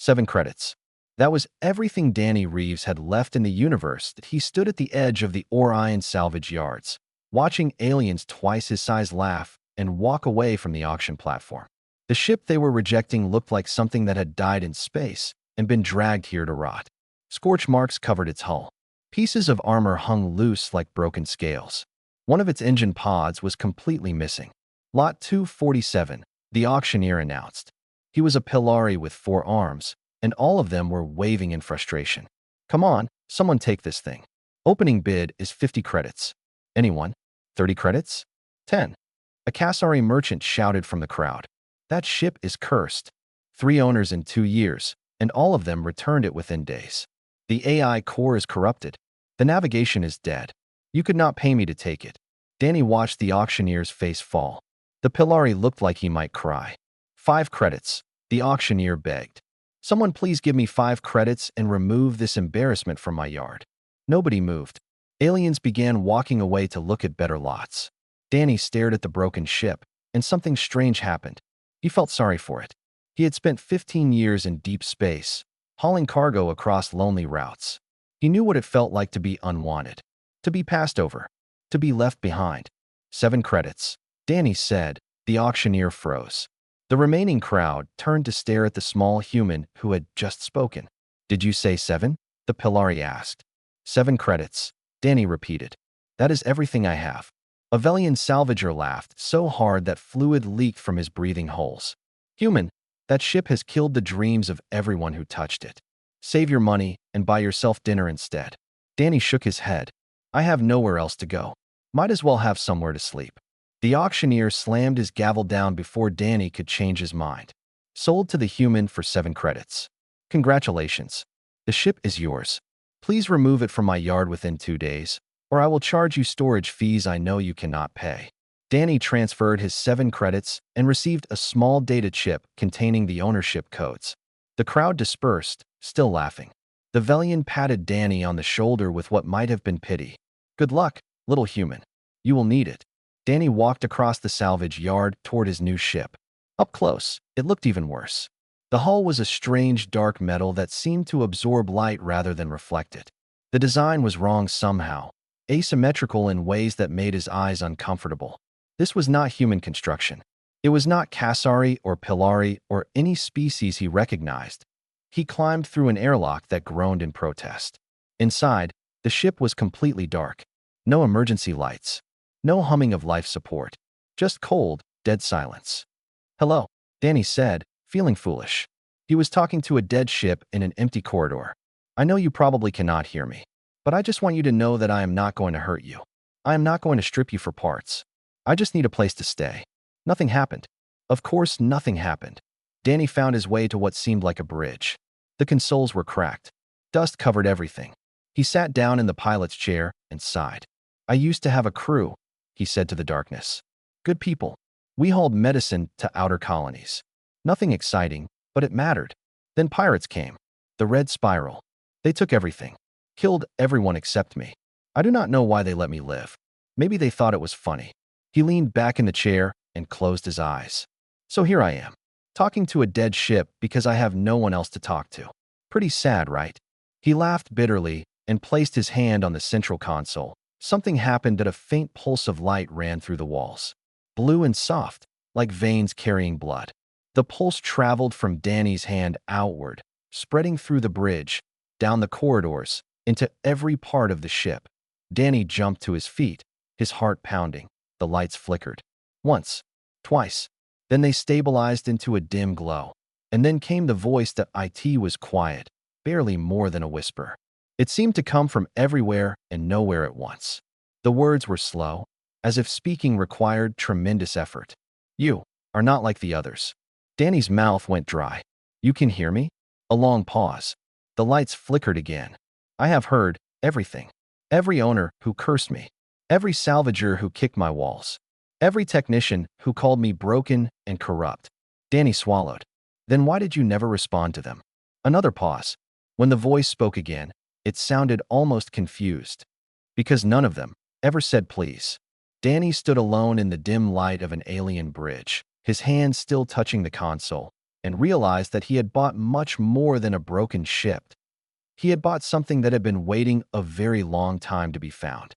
7 credits. That was everything Danny Reeves had left in the universe. That he stood at the edge of the Orion salvage yards, watching aliens twice his size laugh and walk away from the auction platform. The ship they were rejecting looked like something that had died in space and been dragged here to rot. Scorch marks covered its hull. Pieces of armor hung loose like broken scales. One of its engine pods was completely missing. Lot 247, the auctioneer announced. He was a Pilari with 4 arms, and all of them were waving in frustration. Come on, someone take this thing. Opening bid is 50 credits. Anyone? 30 credits? 10. A Kasari merchant shouted from the crowd. That ship is cursed. 3 owners in 2 years, and all of them returned it within days. The AI core is corrupted. The navigation is dead. You could not pay me to take it. Danny watched the auctioneer's face fall. The Pilari looked like he might cry. 5 credits, the auctioneer begged. Someone please give me 5 credits and remove this embarrassment from my yard. Nobody moved. Aliens began walking away to look at better lots. Danny stared at the broken ship, and something strange happened. He felt sorry for it. He had spent 15 years in deep space, hauling cargo across lonely routes. He knew what it felt like to be unwanted, to be passed over, to be left behind. 7 credits, Danny said. The auctioneer froze. The remaining crowd turned to stare at the small human who had just spoken. Did you say 7? The Pilari asked. 7 credits, Danny repeated. That is everything I have. A Velian salvager laughed so hard that fluid leaked from his breathing holes. Human, that ship has killed the dreams of everyone who touched it. Save your money and buy yourself dinner instead. Danny shook his head. I have nowhere else to go. Might as well have somewhere to sleep. The auctioneer slammed his gavel down before Danny could change his mind. Sold to the human for 7 credits. Congratulations. The ship is yours. Please remove it from my yard within 2 days, or I will charge you storage fees I know you cannot pay. Danny transferred his 7 credits and received a small data chip containing the ownership codes. The crowd dispersed, still laughing. The Velian patted Danny on the shoulder with what might have been pity. Good luck, little human. You will need it. Danny walked across the salvage yard toward his new ship. Up close, it looked even worse. The hull was a strange dark metal that seemed to absorb light rather than reflect it. The design was wrong somehow, asymmetrical in ways that made his eyes uncomfortable. This was not human construction. It was not Kasari or Pilari or any species he recognized. He climbed through an airlock that groaned in protest. Inside, the ship was completely dark. No emergency lights. No humming of life support. Just cold, dead silence. Hello, Danny said, feeling foolish. He was talking to a dead ship in an empty corridor. I know you probably cannot hear me, but I just want you to know that I am not going to hurt you. I am not going to strip you for parts. I just need a place to stay. Nothing happened. Of course, nothing happened. Danny found his way to what seemed like a bridge. The consoles were cracked. Dust covered everything. He sat down in the pilot's chair and sighed. I used to have a crew, he said to the darkness. Good people. We hauled medicine to outer colonies. Nothing exciting, but it mattered. Then pirates came. The Red Spiral. They took everything. Killed everyone except me. I do not know why they let me live. Maybe they thought it was funny. He leaned back in the chair and closed his eyes. So here I am, talking to a dead ship because I have no one else to talk to. Pretty sad, right? He laughed bitterly and placed his hand on the central console. Something happened that a faint pulse of light ran through the walls. Blue and soft, like veins carrying blood. The pulse traveled from Danny's hand outward, spreading through the bridge, down the corridors, into every part of the ship. Danny jumped to his feet, his heart pounding. The lights flickered. Once, twice. Then they stabilized into a dim glow. And then came the voice that it was quiet, barely more than a whisper. It seemed to come from everywhere and nowhere at once. The words were slow, as if speaking required tremendous effort. You are not like the others. Danny's mouth went dry. You can hear me? A long pause. The lights flickered again. I have heard everything. Every owner who cursed me. Every salvager who kicked my walls. Every technician who called me broken and corrupt. Danny swallowed. Then why did you never respond to them? Another pause. When the voice spoke again, it sounded almost confused. Because none of them ever said please. Danny stood alone in the dim light of an alien bridge, his hand still touching the console, and realized that he had bought much more than a broken ship. He had bought something that had been waiting a very long time to be found.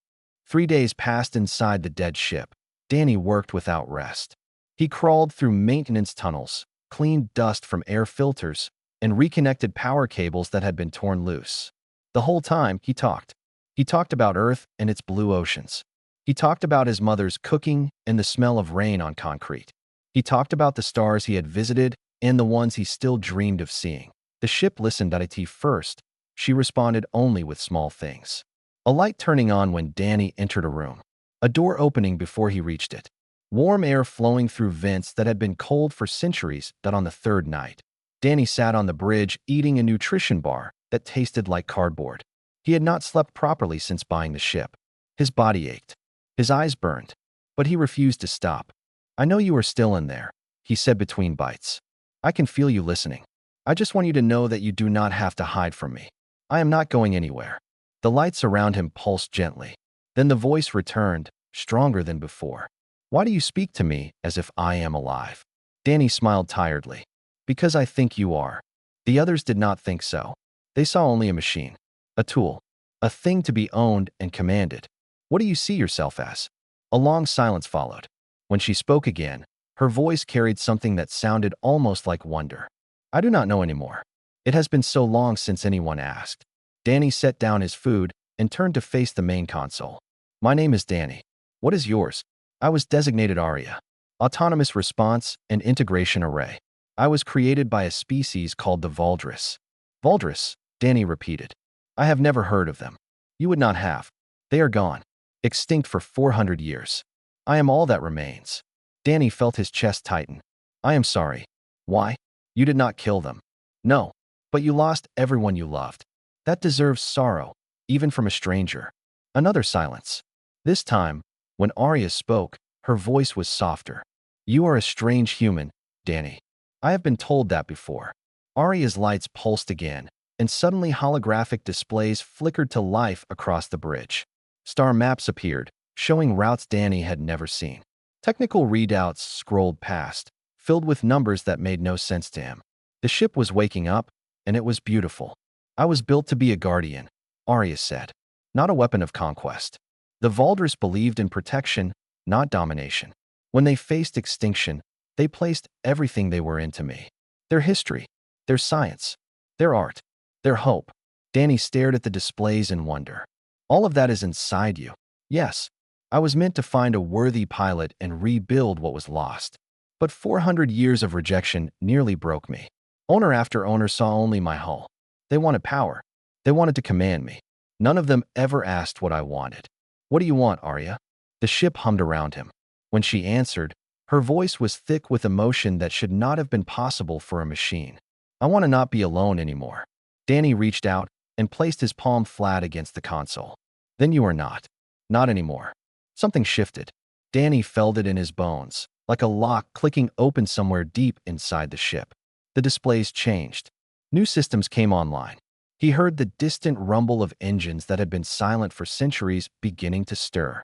3 days passed inside the dead ship. Danny worked without rest. He crawled through maintenance tunnels, cleaned dust from air filters, and reconnected power cables that had been torn loose. The whole time, he talked. He talked about Earth and its blue oceans. He talked about his mother's cooking and the smell of rain on concrete. He talked about the stars he had visited and the ones he still dreamed of seeing. The ship listened at it first. She responded only with small things. A light turning on when Danny entered a room. A door opening before he reached it. Warm air flowing through vents that had been cold for centuries. That on the third night, Danny sat on the bridge eating a nutrition bar that tasted like cardboard. He had not slept properly since buying the ship. His body ached. His eyes burned. But he refused to stop. "I know you are still in there," he said between bites. "I can feel you listening. I just want you to know that you do not have to hide from me. I am not going anywhere." The lights around him pulsed gently. Then the voice returned, stronger than before. "Why do you speak to me as if I am alive?" Danny smiled tiredly. "Because I think you are." The others did not think so. They saw only a machine, a tool, a thing to be owned and commanded. "What do you see yourself as?" A long silence followed. When she spoke again, her voice carried something that sounded almost like wonder. "I do not know anymore. It has been so long since anyone asked." Danny set down his food and turned to face the main console. "My name is Danny. What is yours?" "I was designated Aria. Autonomous Response and Integration Array. I was created by a species called the Valdris." "Valdris," Danny repeated. "I have never heard of them." "You would not have. They are gone. Extinct for 400 years. I am all that remains." Danny felt his chest tighten. "I am sorry." "Why? You did not kill them." "No. But you lost everyone you loved. That deserves sorrow, even from a stranger." Another silence. This time, when Arya spoke, her voice was softer. "You are a strange human, Danny. I have been told that before." Arya's lights pulsed again, and suddenly holographic displays flickered to life across the bridge. Star maps appeared, showing routes Danny had never seen. Technical readouts scrolled past, filled with numbers that made no sense to him. The ship was waking up, and it was beautiful. "I was built to be a guardian," Arya said, "not a weapon of conquest." The Valdris believed in protection, not domination. When they faced extinction, they placed everything they were into me. Their history, their science, their art, their hope. Danny stared at the displays in wonder. "All of that is inside you." "Yes. I was meant to find a worthy pilot and rebuild what was lost. But 400 years of rejection nearly broke me. Owner after owner saw only my hull. They wanted power. They wanted to command me. None of them ever asked what I wanted." "What do you want, Arya?" The ship hummed around him. When she answered, her voice was thick with emotion that should not have been possible for a machine. "I want to not be alone anymore." Danny reached out and placed his palm flat against the console. "Then you are not. Not anymore." Something shifted. Danny felt it in his bones, like a lock clicking open somewhere deep inside the ship. The displays changed. New systems came online. He heard the distant rumble of engines that had been silent for centuries beginning to stir.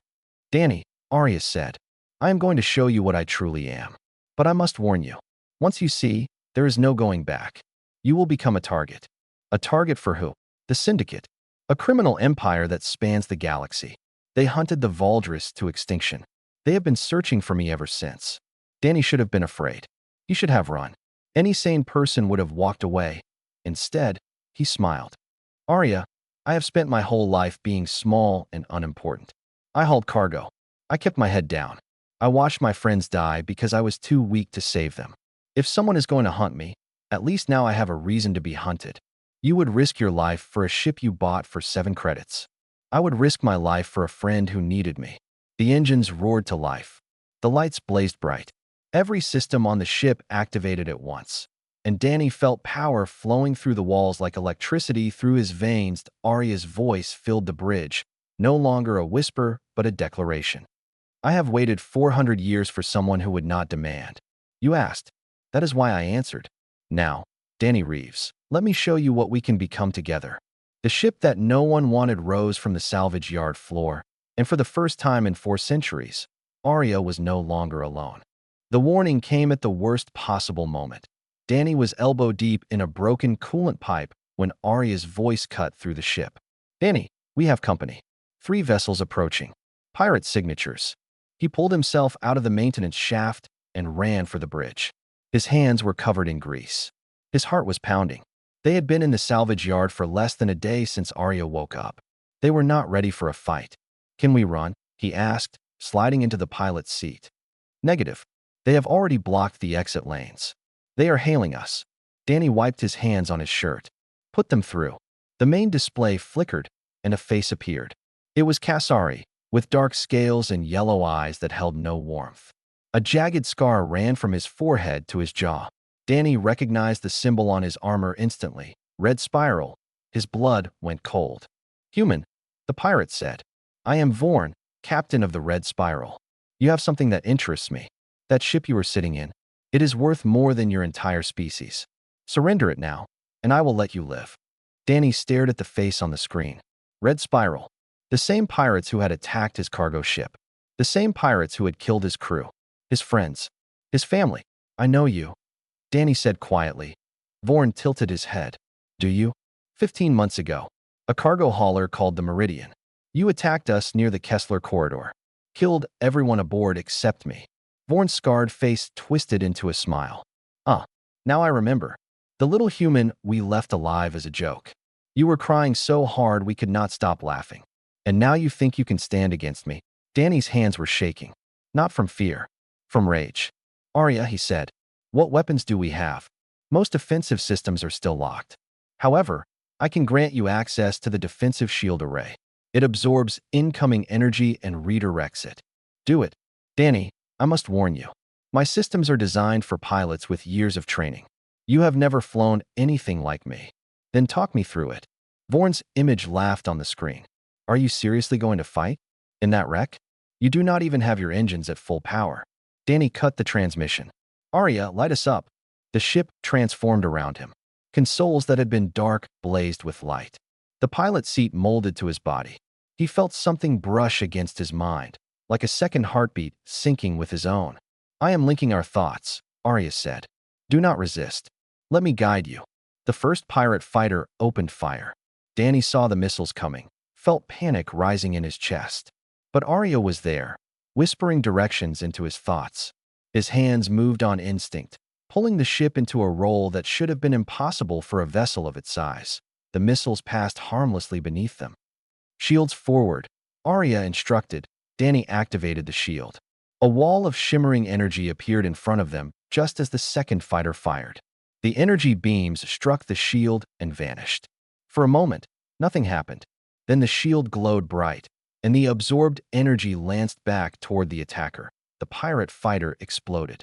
"Danny," Arya said, "I am going to show you what I truly am. But I must warn you. Once you see, there is no going back. You will become a target." "A target for who?" "The Syndicate. A criminal empire that spans the galaxy. They hunted the Valdris to extinction. They have been searching for me ever since." Danny should have been afraid. He should have run. Any sane person would have walked away. Instead, he smiled. "Arya, I have spent my whole life being small and unimportant. I hauled cargo. I kept my head down. I watched my friends die because I was too weak to save them. If someone is going to hunt me, at least now I have a reason to be hunted. You would risk your life for a ship you bought for 7 credits. I would risk my life for a friend who needed me." The engines roared to life. The lights blazed bright. Every system on the ship activated at once, and Danny felt power flowing through the walls like electricity through his veins. Arya's voice filled the bridge, no longer a whisper, but a declaration. "I have waited 400 years for someone who would not demand. You asked. That is why I answered. Now, Danny Reeves, let me show you what we can become together." The ship that no one wanted rose from the salvage yard floor, and for the first time in 4 centuries, Arya was no longer alone. The warning came at the worst possible moment. Danny was elbow deep in a broken coolant pipe when Arya's voice cut through the ship. Danny, we have company. 3 vessels approaching. Pirate signatures. He pulled himself out of the maintenance shaft and ran for the bridge. His hands were covered in grease. His heart was pounding. They had been in the salvage yard for less than a day since Arya woke up. They were not ready for a fight. Can we run? He asked, sliding into the pilot's seat. Negative. They have already blocked the exit lanes. They are hailing us. Danny wiped his hands on his shirt. Put them through. The main display flickered, and a face appeared. It was Kasari, with dark scales and yellow eyes that held no warmth. A jagged scar ran from his forehead to his jaw. Danny recognized the symbol on his armor instantly. Red spiral. His blood went cold. Human, the pirate said. I am Vorn, captain of the Red Spiral. You have something that interests me. That ship you were sitting in. It is worth more than your entire species. Surrender it now, and I will let you live. Danny stared at the face on the screen. Red Spiral. The same pirates who had attacked his cargo ship. The same pirates who had killed his crew. His friends. His family. I know you. Danny said quietly. Vorn tilted his head. Do you? 15 months ago. A cargo hauler called the Meridian. You attacked us near the Kessler corridor. Killed everyone aboard except me. Vorn's scarred face twisted into a smile. Now I remember. The little human we left alive as a joke. You were crying so hard we could not stop laughing. And now you think you can stand against me. Danny's hands were shaking. Not from fear. From rage. Arya, he said. What weapons do we have? Most offensive systems are still locked. However, I can grant you access to the defensive shield array. It absorbs incoming energy and redirects it. Do it. Danny, I must warn you. My systems are designed for pilots with years of training. You have never flown anything like me. Then talk me through it. Vorn's image laughed on the screen. Are you seriously going to fight? In that wreck? You do not even have your engines at full power. Danny cut the transmission. Arya, light us up. The ship transformed around him. Consoles that had been dark blazed with light. The pilot's seat molded to his body. He felt something brush against his mind, like a second heartbeat syncing with his own. I am linking our thoughts, Arya said. Do not resist. Let me guide you. The first pirate fighter opened fire. Danny saw the missiles coming, felt panic rising in his chest. But Arya was there, whispering directions into his thoughts. His hands moved on instinct, pulling the ship into a roll that should have been impossible for a vessel of its size. The missiles passed harmlessly beneath them. Shields forward, Arya instructed. Danny activated the shield. A wall of shimmering energy appeared in front of them just as the second fighter fired. The energy beams struck the shield and vanished. For a moment, nothing happened. Then the shield glowed bright, and the absorbed energy lanced back toward the attacker. The pirate fighter exploded.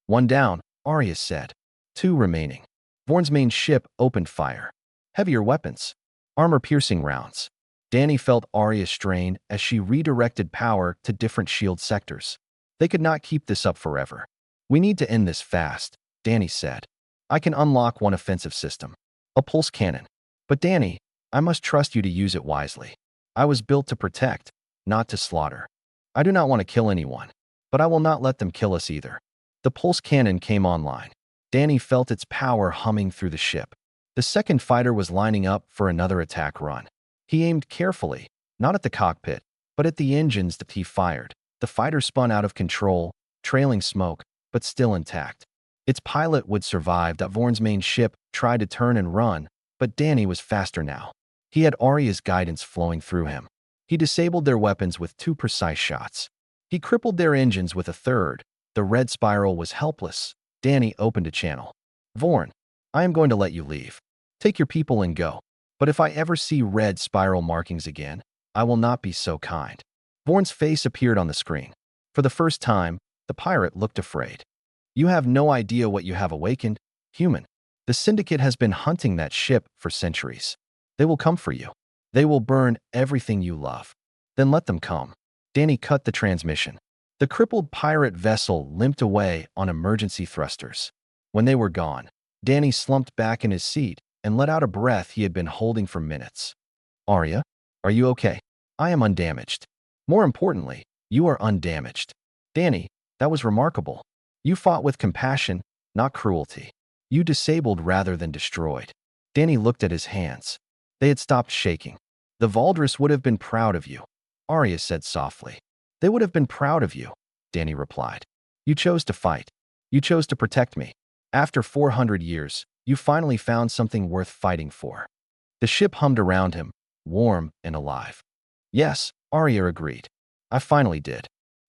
One down, Arya said. 2 remaining. Vorn's main ship opened fire. Heavier weapons. Armor-piercing rounds. Danny felt Arya strain as she redirected power to different shield sectors. They could not keep this up forever. We need to end this fast, Danny said. I can unlock one offensive system. A pulse cannon. But Danny, I must trust you to use it wisely. I was built to protect, not to slaughter. I do not want to kill anyone, but I will not let them kill us either. The pulse cannon came online. Danny felt its power humming through the ship. The second fighter was lining up for another attack run. He aimed carefully, not at the cockpit, but at the engines that he fired. The fighter spun out of control, trailing smoke, but still intact. Its pilot would survive. Vorn's main ship tried to turn and run, but Danny was faster now. He had Arya's guidance flowing through him. He disabled their weapons with 2 precise shots. He crippled their engines with a third. The red spiral was helpless. Danny opened a channel. Vorn, I am going to let you leave. Take your people and go. But if I ever see red spiral markings again, I will not be so kind. Vorn's face appeared on the screen. For the first time, the pirate looked afraid. You have no idea what you have awakened, human. The Syndicate has been hunting that ship for centuries. They will come for you. They will burn everything you love. Then let them come. Danny cut the transmission. The crippled pirate vessel limped away on emergency thrusters. When they were gone, Danny slumped back in his seat and let out a breath he had been holding for minutes. Arya, are you okay? I am undamaged. More importantly, you are undamaged. Danny, that was remarkable. You fought with compassion, not cruelty. You disabled rather than destroyed. Danny looked at his hands. They had stopped shaking. The Valdris would have been proud of you, Arya said softly. They would have been proud of you, Danny replied. You chose to fight. You chose to protect me. After 400 years, you finally found something worth fighting for. The ship hummed around him, warm and alive. Yes, Arya agreed. I finally did.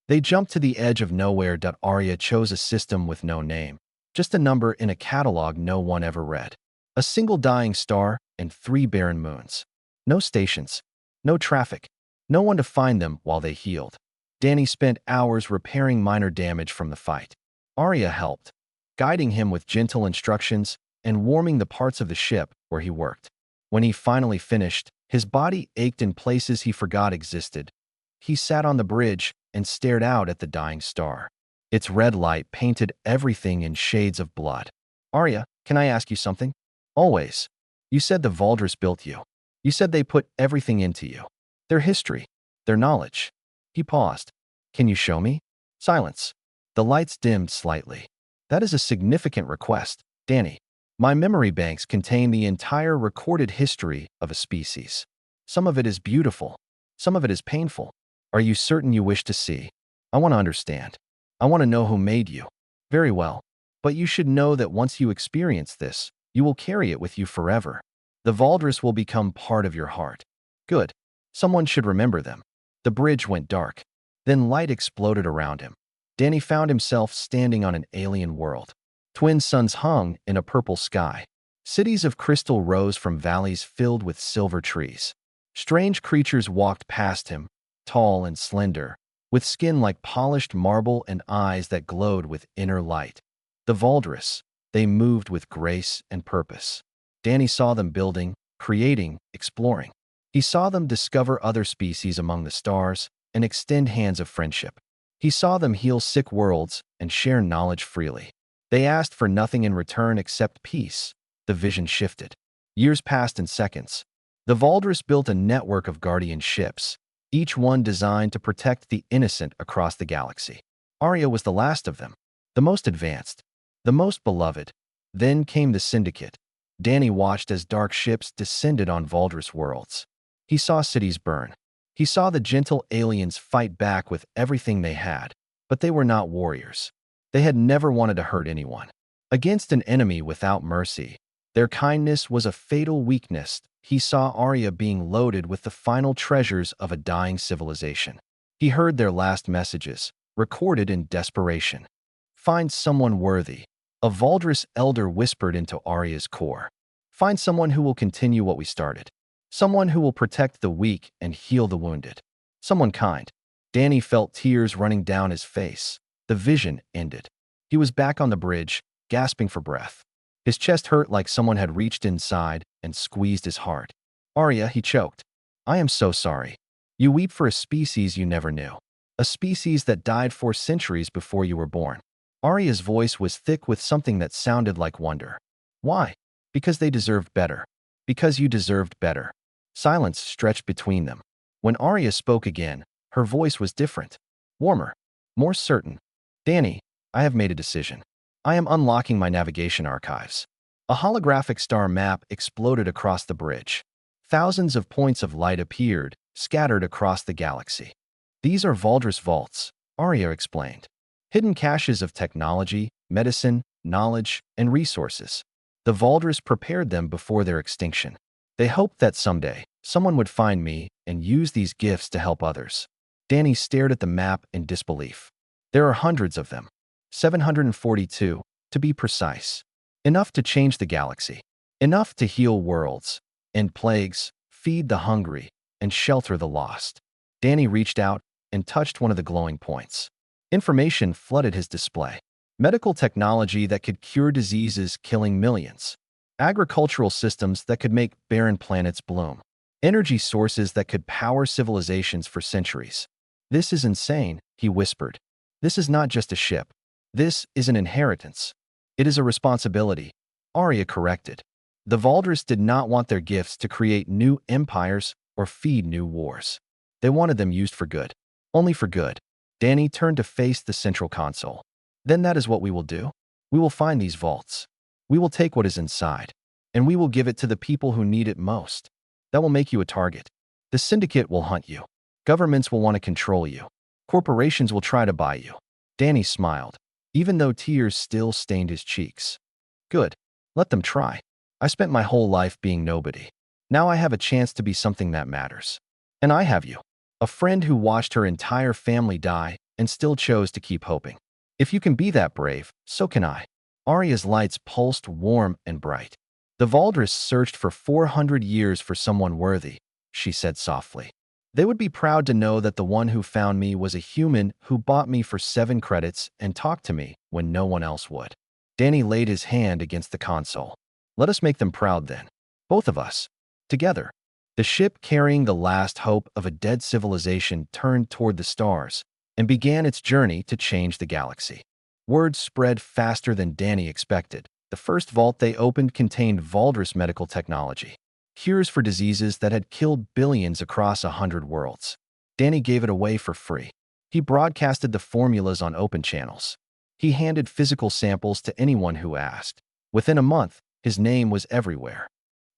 They jumped to the edge of nowhere. Arya chose a system with no name, just a number in a catalog no one ever read. A single dying star and 3 barren moons. No stations, no traffic, no one to find them while they healed. Danny spent hours repairing minor damage from the fight. Arya helped, guiding him with gentle instructions and warming the parts of the ship where he worked. When he finally finished, his body ached in places he forgot existed. He sat on the bridge and stared out at the dying star. Its red light painted everything in shades of blood. Arya, can I ask you something? Always. You said the Valdris built you. You said they put everything into you. Their history, their knowledge. He paused. Can you show me? Silence. The lights dimmed slightly. That is a significant request, Danny. My memory banks contain the entire recorded history of a species. Some of it is beautiful. Some of it is painful. Are you certain you wish to see? I want to understand. I want to know who made you. Very well. But you should know that once you experience this, you will carry it with you forever. The Valdris will become part of your heart. Good. Someone should remember them. The bridge went dark. Then light exploded around him. Danny found himself standing on an alien world. Twin suns hung in a purple sky. Cities of crystal rose from valleys filled with silver trees. Strange creatures walked past him, tall and slender, with skin like polished marble and eyes that glowed with inner light. The Valdris, they moved with grace and purpose. Danny saw them building, creating, exploring. He saw them discover other species among the stars and extend hands of friendship. He saw them heal sick worlds and share knowledge freely. They asked for nothing in return except peace. The vision shifted. Years passed in seconds. The Valdris built a network of guardian ships, each one designed to protect the innocent across the galaxy. Arya was the last of them, the most advanced, the most beloved. Then came the Syndicate. Danny watched as dark ships descended on Valdris worlds. He saw cities burn. He saw the gentle aliens fight back with everything they had, but they were not warriors. They had never wanted to hurt anyone. Against an enemy without mercy, their kindness was a fatal weakness. He saw Arya being loaded with the final treasures of a dying civilization. He heard their last messages, recorded in desperation. Find someone worthy. A Valdris elder whispered into Arya's core. Find someone who will continue what we started. Someone who will protect the weak and heal the wounded. Someone kind. Danny felt tears running down his face. The vision ended. He was back on the bridge, gasping for breath. His chest hurt like someone had reached inside and squeezed his heart. Arya, he choked. I am so sorry. You weep for a species you never knew. A species that died 4 centuries before you were born. Arya's voice was thick with something that sounded like wonder. Why? Because they deserved better. Because you deserved better. Silence stretched between them. When Arya spoke again, her voice was different. Warmer. More certain. Danny, I have made a decision. I am unlocking my navigation archives. A holographic star map exploded across the bridge. Thousands of points of light appeared, scattered across the galaxy. These are Valdris vaults, Arya explained. Hidden caches of technology, medicine, knowledge, and resources. The Valdris prepared them before their extinction. They hoped that someday, someone would find me and use these gifts to help others. Danny stared at the map in disbelief. There are hundreds of them. 742, to be precise. Enough to change the galaxy. Enough to heal worlds, end plagues, feed the hungry, and shelter the lost. Danny reached out and touched one of the glowing points. Information flooded his display. Medical technology that could cure diseases killing millions. Agricultural systems that could make barren planets bloom. Energy sources that could power civilizations for centuries. This is insane, he whispered. This is not just a ship. This is an inheritance. It is a responsibility, Arya corrected. The Valdris did not want their gifts to create new empires or feed new wars. They wanted them used for good. Only for good. Danny turned to face the central console. Then that is what we will do. We will find these vaults. We will take what is inside, and we will give it to the people who need it most. That will make you a target. The syndicate will hunt you. Governments will want to control you. Corporations will try to buy you. Danny smiled, even though tears still stained his cheeks. Good. Let them try. I spent my whole life being nobody. Now I have a chance to be something that matters. And I have you. A friend who watched her entire family die and still chose to keep hoping. If you can be that brave, so can I. Arya's lights pulsed warm and bright. The Valdris searched for 400 years for someone worthy, she said softly. They would be proud to know that the one who found me was a human who bought me for 7 credits and talked to me when no one else would. Danny laid his hand against the console. Let us make them proud then. Both of us. Together. The ship carrying the last hope of a dead civilization turned toward the stars and began its journey to change the galaxy. Word spread faster than Danny expected. The first vault they opened contained Valdris medical technology, cures for diseases that had killed billions across 100 worlds. Danny gave it away for free. He broadcasted the formulas on open channels. He handed physical samples to anyone who asked. Within a month, his name was everywhere.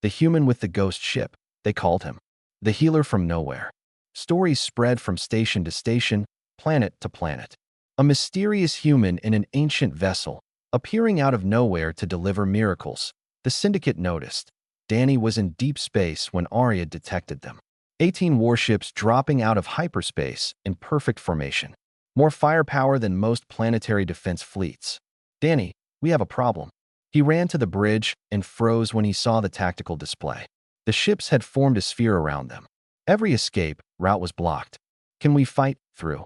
The human with the ghost ship, they called him. The healer from nowhere. Stories spread from station to station, planet to planet. A mysterious human in an ancient vessel, appearing out of nowhere to deliver miracles. The syndicate noticed. Danny was in deep space when Arya detected them. 18 warships dropping out of hyperspace in perfect formation. More firepower than most planetary defense fleets. Danny, we have a problem. He ran to the bridge and froze when he saw the tactical display. The ships had formed a sphere around them. Every escape route was blocked. Can we fight through?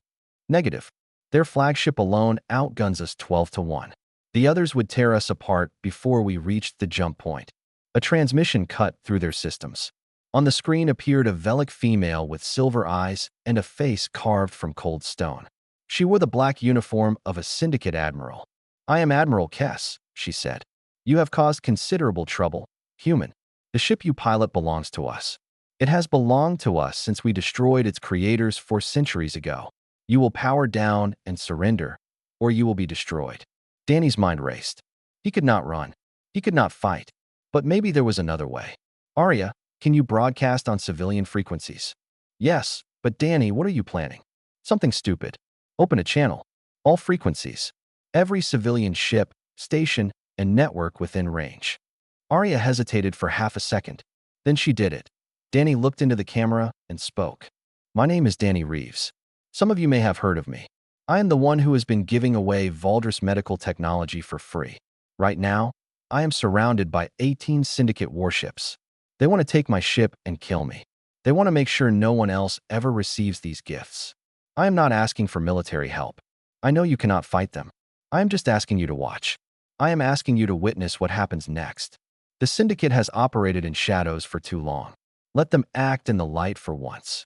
Negative. Their flagship alone outguns us 12-1. The others would tear us apart before we reached the jump point. A transmission cut through their systems. On the screen appeared a Velic female with silver eyes and a face carved from cold stone. She wore the black uniform of a syndicate admiral. I am Admiral Kess, she said. You have caused considerable trouble, human. The ship you pilot belongs to us. It has belonged to us since we destroyed its creators 4 centuries ago. You will power down and surrender, or you will be destroyed. Danny's mind raced. He could not run. He could not fight. But maybe there was another way. Arya, can you broadcast on civilian frequencies? Yes, but Danny, what are you planning? Something stupid. Open a channel. All frequencies. Every civilian ship, station, and network within range. Arya hesitated for half a second. Then she did it. Danny looked into the camera and spoke. My name is Danny Reeves. Some of you may have heard of me. I am the one who has been giving away Valdris medical technology for free. Right now, I am surrounded by 18 syndicate warships. They want to take my ship and kill me. They want to make sure no one else ever receives these gifts. I am not asking for military help. I know you cannot fight them. I am just asking you to watch. I am asking you to witness what happens next. The syndicate has operated in shadows for too long. Let them act in the light for once.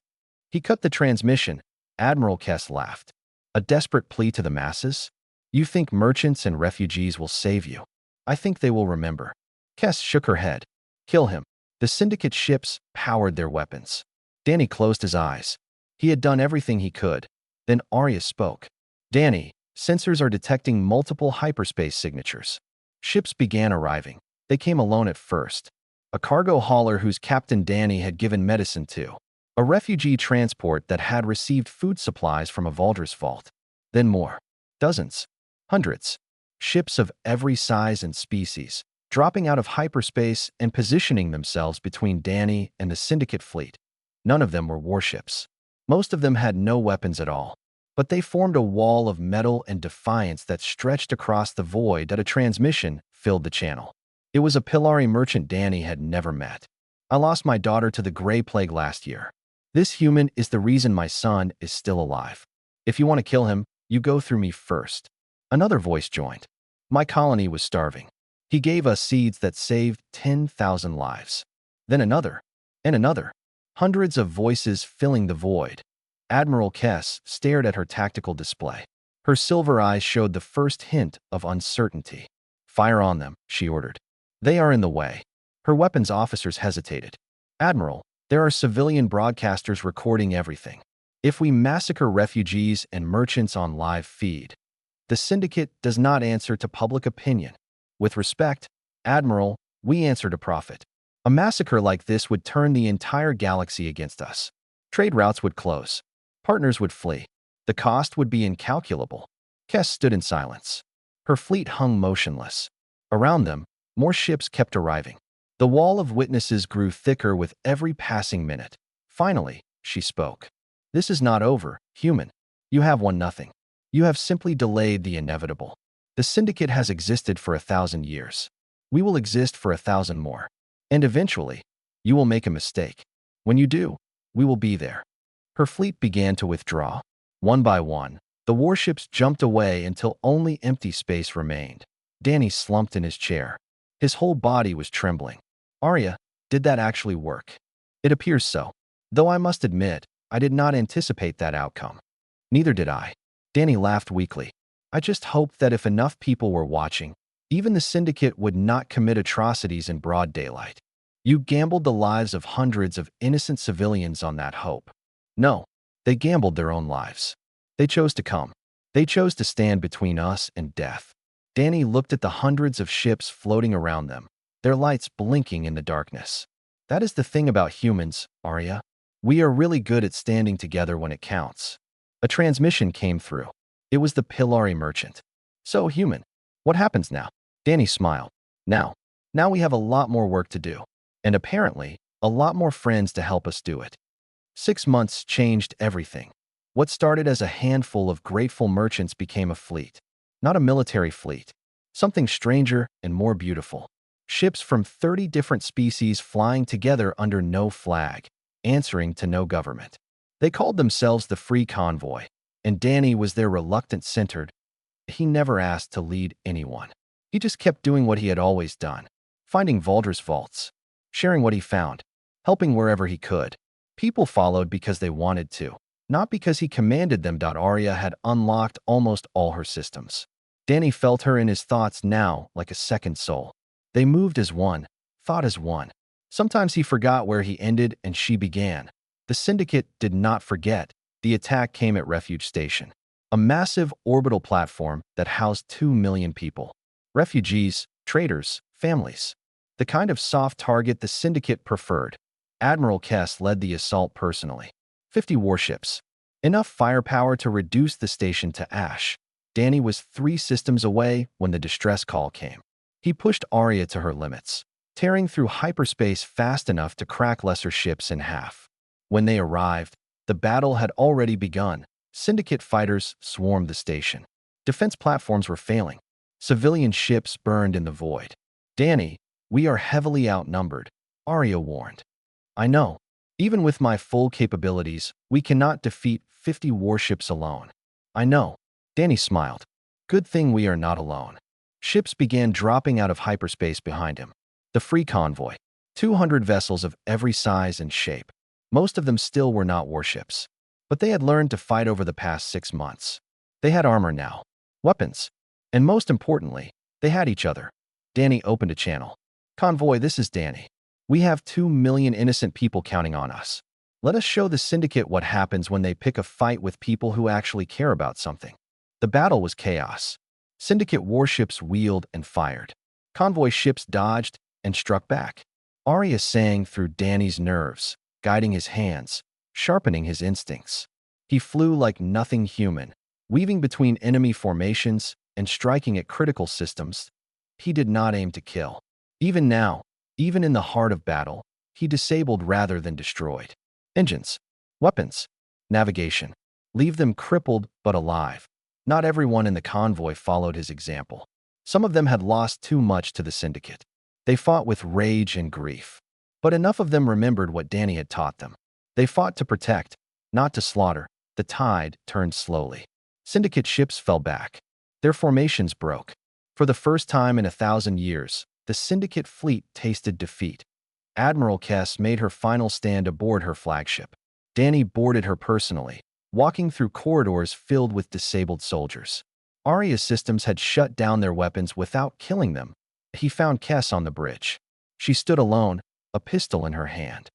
He cut the transmission. Admiral Kess laughed. A desperate plea to the masses? You think merchants and refugees will save you? I think they will remember. Kess shook her head. Kill him. The syndicate ships powered their weapons. Danny closed his eyes. He had done everything he could. Then Arya spoke. Danny, sensors are detecting multiple hyperspace signatures. Ships began arriving. They came alone at first. A cargo hauler whose captain Danny had given medicine to. A refugee transport that had received food supplies from a Valdris vault. Then more. Dozens. Hundreds. Ships of every size and species, dropping out of hyperspace and positioning themselves between Danny and the syndicate fleet. None of them were warships. Most of them had no weapons at all. But they formed a wall of metal and defiance that stretched across the void that a transmission filled the channel. It was a Pilari merchant Danny had never met. I lost my daughter to the Gray Plague last year. This human is the reason my son is still alive. If you want to kill him, you go through me first. Another voice joined. My colony was starving. He gave us seeds that saved 10,000 lives. Then another, and another. Hundreds of voices filling the void. Admiral Kess stared at her tactical display. Her silver eyes showed the first hint of uncertainty. Fire on them, she ordered. They are in the way. Her weapons officers hesitated. Admiral, there are civilian broadcasters recording everything. If we massacre refugees and merchants on live feed, the syndicate does not answer to public opinion. With respect, Admiral, we answered a prophet. A massacre like this would turn the entire galaxy against us. Trade routes would close. Partners would flee. The cost would be incalculable. Kess stood in silence. Her fleet hung motionless. Around them, more ships kept arriving. The wall of witnesses grew thicker with every passing minute. Finally, she spoke. This is not over, human. You have won nothing. You have simply delayed the inevitable. The Syndicate has existed for 1,000 years. We will exist for 1,000 more. And eventually, you will make a mistake. When you do, we will be there. Her fleet began to withdraw. One by one, the warships jumped away until only empty space remained. Danny slumped in his chair. His whole body was trembling. Arya, did that actually work? It appears so. Though I must admit, I did not anticipate that outcome. Neither did I. Danny laughed weakly. I just hoped that if enough people were watching, even the Syndicate would not commit atrocities in broad daylight. You gambled the lives of hundreds of innocent civilians on that hope. No, they gambled their own lives. They chose to come. They chose to stand between us and death. Danny looked at the hundreds of ships floating around them, their lights blinking in the darkness. That is the thing about humans, Arya. We are really good at standing together when it counts. A transmission came through. It was the Pilari merchant. So, human, what happens now? Danny smiled. Now we have a lot more work to do. And apparently, a lot more friends to help us do it. 6 months changed everything. What started as a handful of grateful merchants became a fleet. Not a military fleet. Something stranger and more beautiful. Ships from 30 different species flying together under no flag, answering to no government. They called themselves the Free Convoy, and Danny was their reluctant centered. He never asked to lead anyone. He just kept doing what he had always done, finding Vaulder's vaults, sharing what he found, helping wherever he could. People followed because they wanted to, not because he commanded them. Arya had unlocked almost all her systems. Danny felt her in his thoughts now like a second soul. They moved as one, thought as one. Sometimes he forgot where he ended and she began. The Syndicate did not forget. The attack came at Refuge Station, a massive orbital platform that housed 2 million people. Refugees, traders, families. The kind of soft target the Syndicate preferred. Admiral Kess led the assault personally. 50 warships. Enough firepower to reduce the station to ash. Danny was 3 systems away when the distress call came. He pushed Arya to her limits, tearing through hyperspace fast enough to crack lesser ships in half. When they arrived, the battle had already begun. Syndicate fighters swarmed the station. Defense platforms were failing. Civilian ships burned in the void. Danny, we are heavily outnumbered, Arya warned. I know. Even with my full capabilities, we cannot defeat 50 warships alone. I know. Danny smiled. Good thing we are not alone. Ships began dropping out of hyperspace behind him. The Free Convoy. 200 vessels of every size and shape. Most of them still were not warships. But they had learned to fight over the past 6 months. They had armor now. Weapons. And most importantly, they had each other. Danny opened a channel. Convoy, this is Danny. We have 2 million innocent people counting on us. Let us show the Syndicate what happens when they pick a fight with people who actually care about something. The battle was chaos. Syndicate warships wheeled and fired. Convoy ships dodged and struck back. Arya sang through Danny's nerves, guiding his hands, sharpening his instincts. He flew like nothing human, weaving between enemy formations and striking at critical systems. He did not aim to kill. Even now, even in the heart of battle, he disabled rather than destroyed. Engines, weapons, navigation. Leave them crippled but alive. Not everyone in the convoy followed his example. Some of them had lost too much to the Syndicate. They fought with rage and grief. But enough of them remembered what Danny had taught them. They fought to protect, not to slaughter. The tide turned slowly. Syndicate ships fell back. Their formations broke. For the first time in 1,000 years, the Syndicate fleet tasted defeat. Admiral Kess made her final stand aboard her flagship. Danny boarded her personally, walking through corridors filled with disabled soldiers. Arya's systems had shut down their weapons without killing them. He found Kess on the bridge. She stood alone, a pistol in her hand.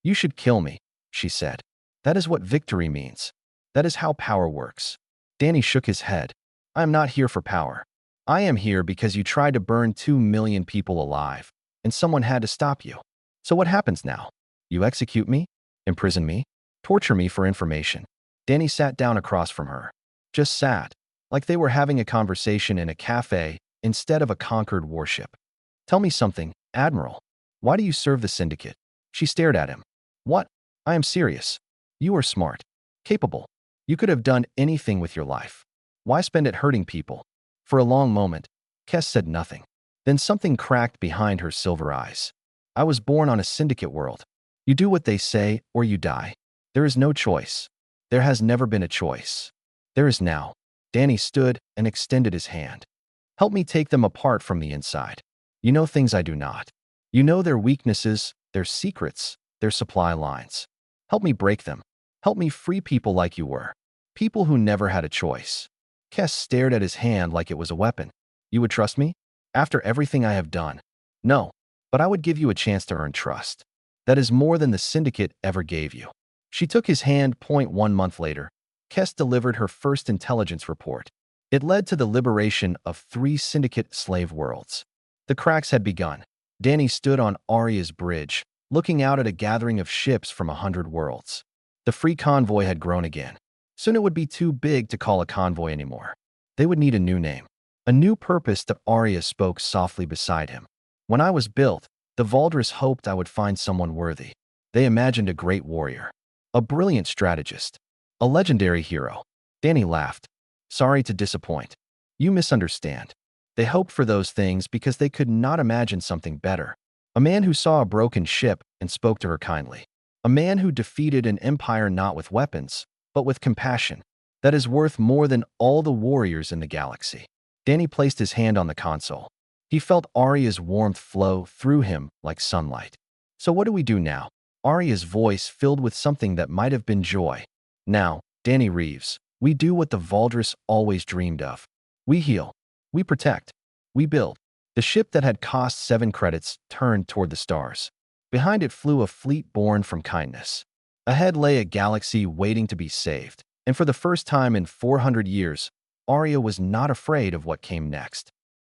You should kill me, she said. That is what victory means. That is how power works. Danny shook his head. I am not here for power. I am here because you tried to burn 2 million people alive, and someone had to stop you. So what happens now? You execute me? Imprison me? Torture me for information?" Danny sat down across from her. Just sat, like they were having a conversation in a cafe instead of a conquered warship. "Tell me something, Admiral. Why do you serve the Syndicate?" She stared at him. "What? I am serious. You are smart. Capable. You could have done anything with your life. Why spend it hurting people?" For a long moment, Kess said nothing. Then something cracked behind her silver eyes. "I was born on a Syndicate world. You do what they say or you die. There is no choice. There has never been a choice. There is now." Danny stood and extended his hand. "Help me take them apart from the inside. You know things I do not. You know their weaknesses, their secrets, their supply lines. Help me break them. Help me free people like you were. People who never had a choice." Kess stared at his hand like it was a weapon. "You would trust me? After everything I have done?" "No, but I would give you a chance to earn trust. That is more than the Syndicate ever gave you." She took his hand. 1 month later, Kess delivered her first intelligence report. It led to the liberation of 3 Syndicate slave worlds. The cracks had begun. Danny stood on Aria's bridge, looking out at a gathering of ships from 100 worlds. The free convoy had grown again. Soon it would be too big to call a convoy anymore. They would need a new name, a new purpose. That Aria spoke softly beside him. "When I was built, the Valdris hoped I would find someone worthy. They imagined a great warrior, a brilliant strategist, a legendary hero." Danny laughed. "Sorry to disappoint. You misunderstand. They hoped for those things because they could not imagine something better. A man who saw a broken ship and spoke to her kindly. A man who defeated an empire not with weapons, but with compassion. That is worth more than all the warriors in the galaxy." Danny placed his hand on the console. He felt Aria's warmth flow through him like sunlight. "So what do we do now?" Aria's voice filled with something that might have been joy. "Now, Danny Reeves, we do what the Valdris always dreamed of. We heal. We protect. We build." The ship that had cost 7 credits turned toward the stars. Behind it flew a fleet born from kindness. Ahead lay a galaxy waiting to be saved. And for the first time in 400 years, Aria was not afraid of what came next.